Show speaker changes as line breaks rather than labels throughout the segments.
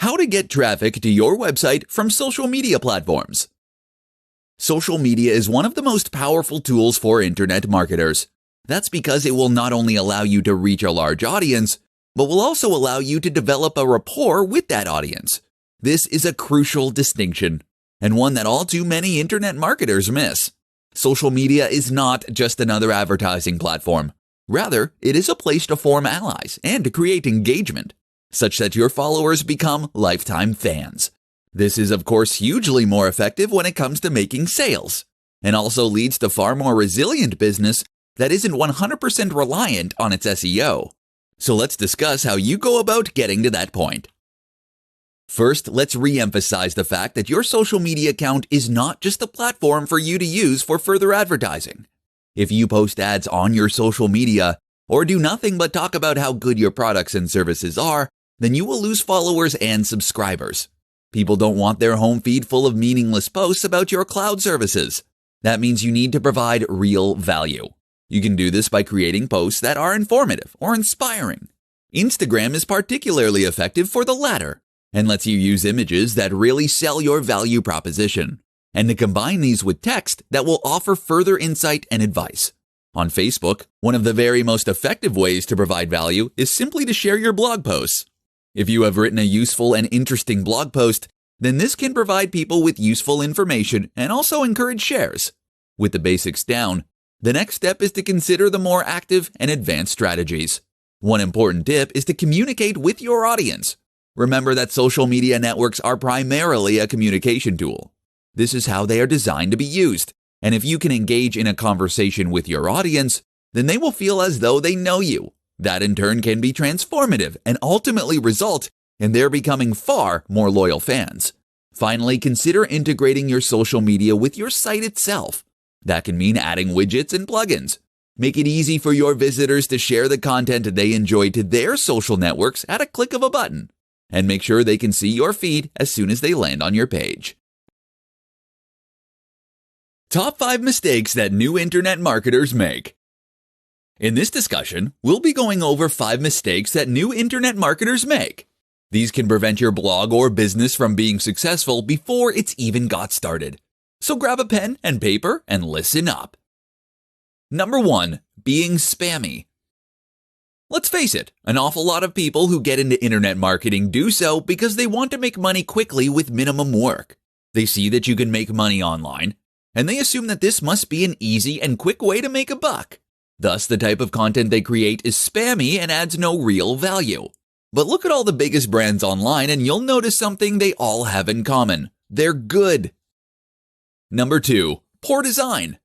How to get traffic to your website from social media platforms. Social media is one of the most powerful tools for internet marketers. That's because it will not only allow you to reach a large audience, but will also allow you to develop a rapport with that audience. This is a crucial distinction, and one that all too many internet marketers miss. Social media is not just another advertising platform. Rather, it is a place to form allies and to create engagement, such that your followers become lifetime fans. This is, of course, hugely more effective when it comes to making sales, and also leads to far more resilient business that isn't 100% reliant on its SEO. So let's discuss how you go about getting to that point. First, let's re-emphasize the fact that your social media account is not just a platform for you to use for further advertising. If you post ads on your social media, or do nothing but talk about how good your products and services are, then you will lose followers and subscribers. People don't want their home feed full of meaningless posts about your cloud services. That means you need to provide real value. You can do this by creating posts that are informative or inspiring. Instagram is particularly effective for the latter and lets you use images that really sell your value proposition, and to combine these with text that will offer further insight and advice. On Facebook, one of the very most effective ways to provide value is simply to share your blog posts. If you have written a useful and interesting blog post, then this can provide people with useful information and also encourage shares. With the basics down, the next step is to consider the more active and advanced strategies. One important tip is to communicate with your audience. Remember that social media networks are primarily a communication tool. This is how they are designed to be used, and if you can engage in a conversation with your audience, then they will feel as though they know you. That in turn can be transformative and ultimately result in their becoming far more loyal fans. Finally, consider integrating your social media with your site itself. That can mean adding widgets and plugins. Make it easy for your visitors to share the content they enjoy to their social networks at a click of a button. And make sure they can see your feed as soon as they land on your page. Top 5 mistakes that new internet marketers make. In this discussion, we'll be going over 5 mistakes that new internet marketers make. These can prevent your blog or business from being successful before it's even got started. So grab a pen and paper and listen up. Number 1, being spammy. Let's face it, an awful lot of people who get into internet marketing do so because they want to make money quickly with minimum work. They see that you can make money online, and they assume that this must be an easy and quick way to make a buck. Thus, the type of content they create is spammy and adds no real value. But look at all the biggest brands online and you'll notice something they all have in common. They're good. Number 2, poor design.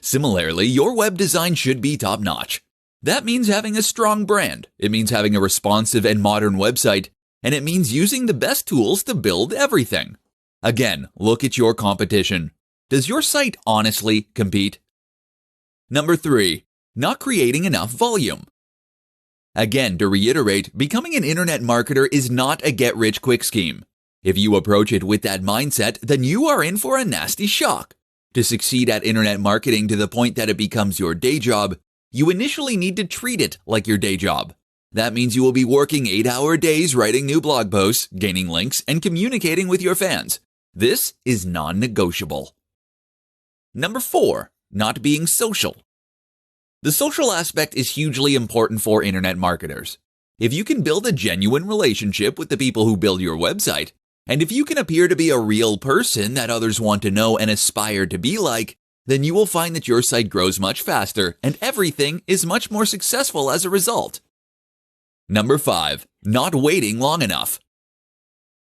Similarly, your web design should be top-notch. That means having a strong brand. It means having a responsive and modern website, and it means using the best tools to build everything. Again, look at your competition. Does your site honestly compete? Number 3, not creating enough volume. Again, to reiterate, becoming an internet marketer is not a get-rich-quick scheme. If you approach it with that mindset, then you are in for a nasty shock. To succeed at internet marketing to the point that it becomes your day job, you initially need to treat it like your day job. That means you will be working 8-hour days writing new blog posts, gaining links, and communicating with your fans. This is non-negotiable. Number 4, not being social. The social aspect is hugely important for internet marketers. If you can build a genuine relationship with the people who build your website, and if you can appear to be a real person that others want to know and aspire to be like, then you will find that your site grows much faster and everything is much more successful as a result. Number 5, not waiting long enough.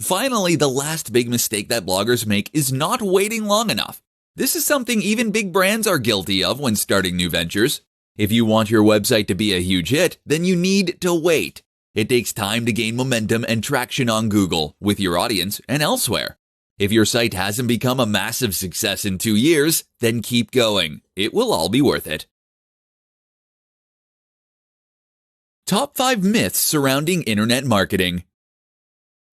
Finally, the last big mistake that bloggers make is not waiting long enough. This is something even big brands are guilty of when starting new ventures. If you want your website to be a huge hit, then you need to wait. It takes time to gain momentum and traction on Google, with your audience, and elsewhere. If your site hasn't become a massive success in 2 years, then keep going. It will all be worth it. Top 5 myths surrounding internet marketing.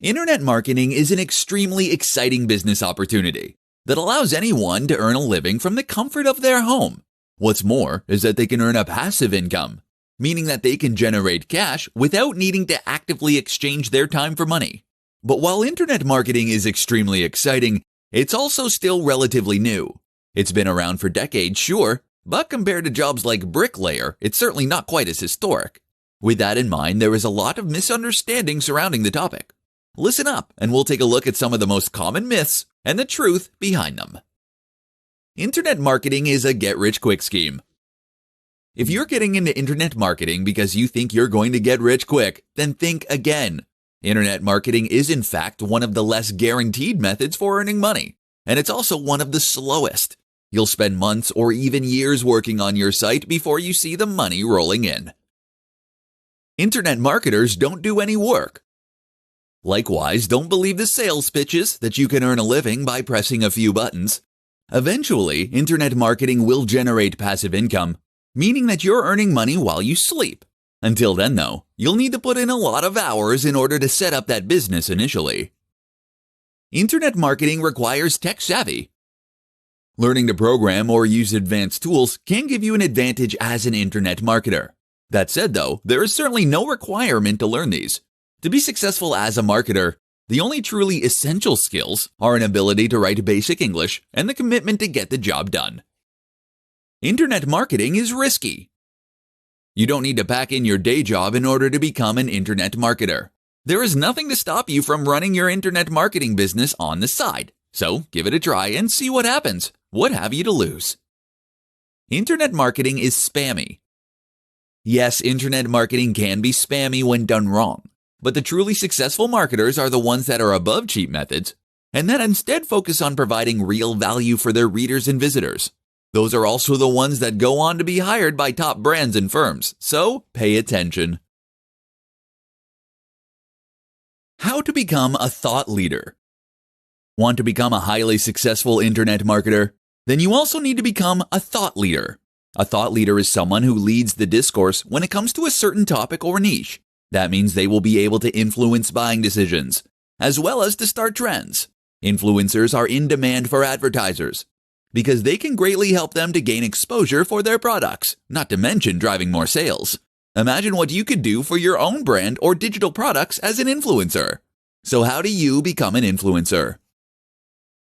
Internet marketing is an extremely exciting business opportunity that allows anyone to earn a living from the comfort of their home. What's more is that they can earn a passive income, meaning that they can generate cash without needing to actively exchange their time for money. But while internet marketing is extremely exciting, it's also still relatively new. It's been around for decades, sure, but compared to jobs like bricklayer, it's certainly not quite as historic. With that in mind, there is a lot of misunderstanding surrounding the topic. Listen up, and we'll take a look at some of the most common myths and the truth behind them. Internet marketing is a get-rich-quick scheme. If you're getting into internet marketing because you think you're going to get rich quick, then think again. Internet marketing is in fact one of the less guaranteed methods for earning money, and it's also one of the slowest. You'll spend months or even years working on your site before you see the money rolling in. Internet marketers don't do any work. Likewise, don't believe the sales pitches that you can earn a living by pressing a few buttons. Eventually, internet marketing will generate passive income, meaning that you're earning money while you sleep. Until then, though, you'll need to put in a lot of hours in order to set up that business initially. Internet marketing requires tech savvy. Learning to program or use advanced tools can give you an advantage as an internet marketer. That said, though, there is certainly no requirement to learn these. To be successful as a marketer, the only truly essential skills are an ability to write basic English and the commitment to get the job done. Internet marketing is risky. You don't need to pack in your day job in order to become an internet marketer. There is nothing to stop you from running your internet marketing business on the side. So give it a try and see what happens. What have you to lose? Internet marketing is spammy. Yes, internet marketing can be spammy when done wrong, but the truly successful marketers are the ones that are above cheap methods and that instead focus on providing real value for their readers and visitors. Those are also the ones that go on to be hired by top brands and firms, so pay attention. How to become a thought leader. Want to become a highly successful internet marketer? Then you also need to become a thought leader. A thought leader is someone who leads the discourse when it comes to a certain topic or niche. That means they will be able to influence buying decisions, as well as to start trends. Influencers are in demand for advertisers, because they can greatly help them to gain exposure for their products, not to mention driving more sales. Imagine what you could do for your own brand or digital products as an influencer. So how do you become an influencer?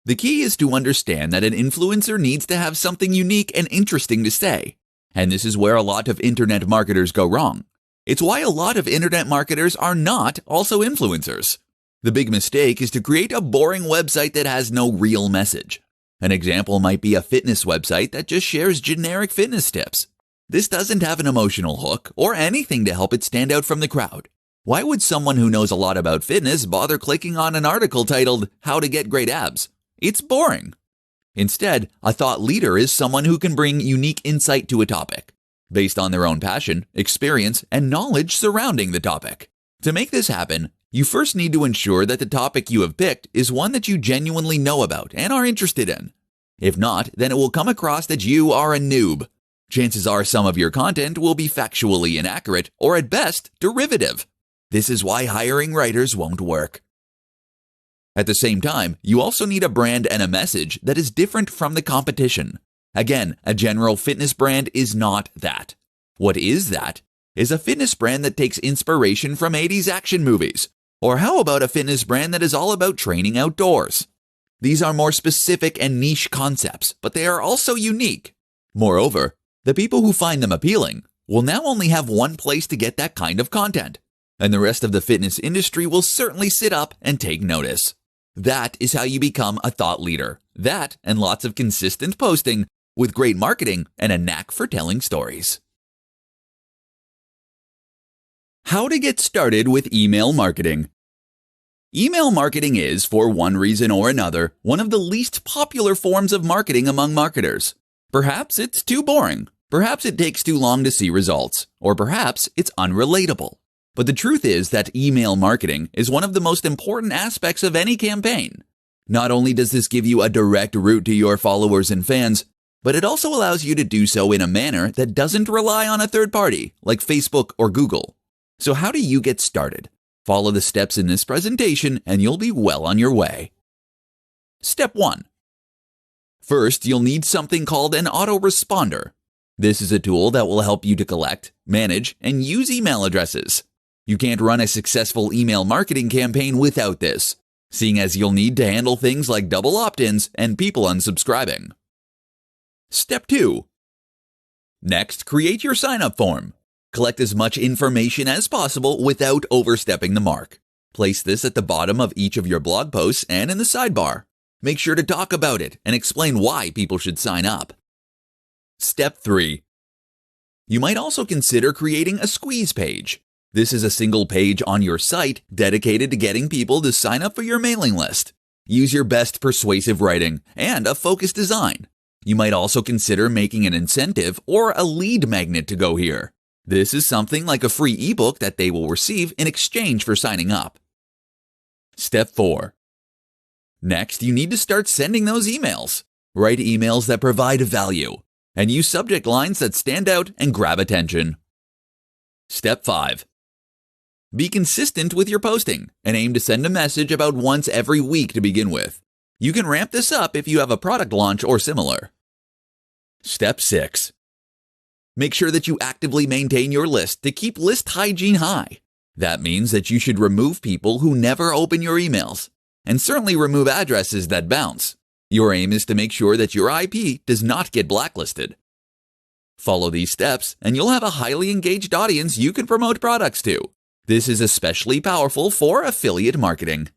The key is to understand that an influencer needs to have something unique and interesting to say. And this is where a lot of internet marketers go wrong. It's why a lot of internet marketers are not also influencers. The big mistake is to create a boring website that has no real message. An example might be a fitness website that just shares generic fitness tips. This doesn't have an emotional hook or anything to help it stand out from the crowd. Why would someone who knows a lot about fitness bother clicking on an article titled, "How to Get Great Abs"? It's boring. Instead, a thought leader is someone who can bring unique insight to a topic, based on their own passion, experience, and knowledge surrounding the topic. To make this happen, you first need to ensure that the topic you have picked is one that you genuinely know about and are interested in. If not, then it will come across that you are a noob. Chances are some of your content will be factually inaccurate or at best derivative. This is why hiring writers won't work. At the same time, you also need a brand and a message that is different from the competition. Again, a general fitness brand is not that. What is that? Is a fitness brand that takes inspiration from 80s action movies. Or how about a fitness brand that is all about training outdoors? These are more specific and niche concepts, but they are also unique. Moreover, the people who find them appealing will now only have one place to get that kind of content, and the rest of the fitness industry will certainly sit up and take notice. That is how you become a thought leader. That and lots of consistent posting with great marketing and a knack for telling stories. How to get started with email marketing. Email marketing is, for one reason or another, one of the least popular forms of marketing among marketers. Perhaps it's too boring. Perhaps it takes too long to see results. Or perhaps it's unrelatable. But the truth is that email marketing is one of the most important aspects of any campaign. Not only does this give you a direct route to your followers and fans, but it also allows you to do so in a manner that doesn't rely on a third party, like Facebook or Google. So how do you get started? Follow the steps in this presentation and you'll be well on your way. Step 1. First, you'll need something called an autoresponder. This is a tool that will help you to collect, manage, and use email addresses. You can't run a successful email marketing campaign without this, seeing as you'll need to handle things like double opt-ins and people unsubscribing. Step 2. Next, create your sign-up form. Collect as much information as possible without overstepping the mark. Place this at the bottom of each of your blog posts and in the sidebar. Make sure to talk about it and explain why people should sign up. Step 3. You might also consider creating a squeeze page. This is a single page on your site dedicated to getting people to sign up for your mailing list. Use your best persuasive writing and a focused design. You might also consider making an incentive or a lead magnet to go here. This is something like a free ebook that they will receive in exchange for signing up. Step 4. Next, you need to start sending those emails. Write emails that provide value and use subject lines that stand out and grab attention. Step 5. Be consistent with your posting and aim to send a message about once every week to begin with. You can ramp this up if you have a product launch or similar. Step 6. Make sure that you actively maintain your list to keep list hygiene high. That means that you should remove people who never open your emails, and certainly remove addresses that bounce. Your aim is to make sure that your IP does not get blacklisted. Follow these steps, and you'll have a highly engaged audience you can promote products to. This is especially powerful for affiliate marketing.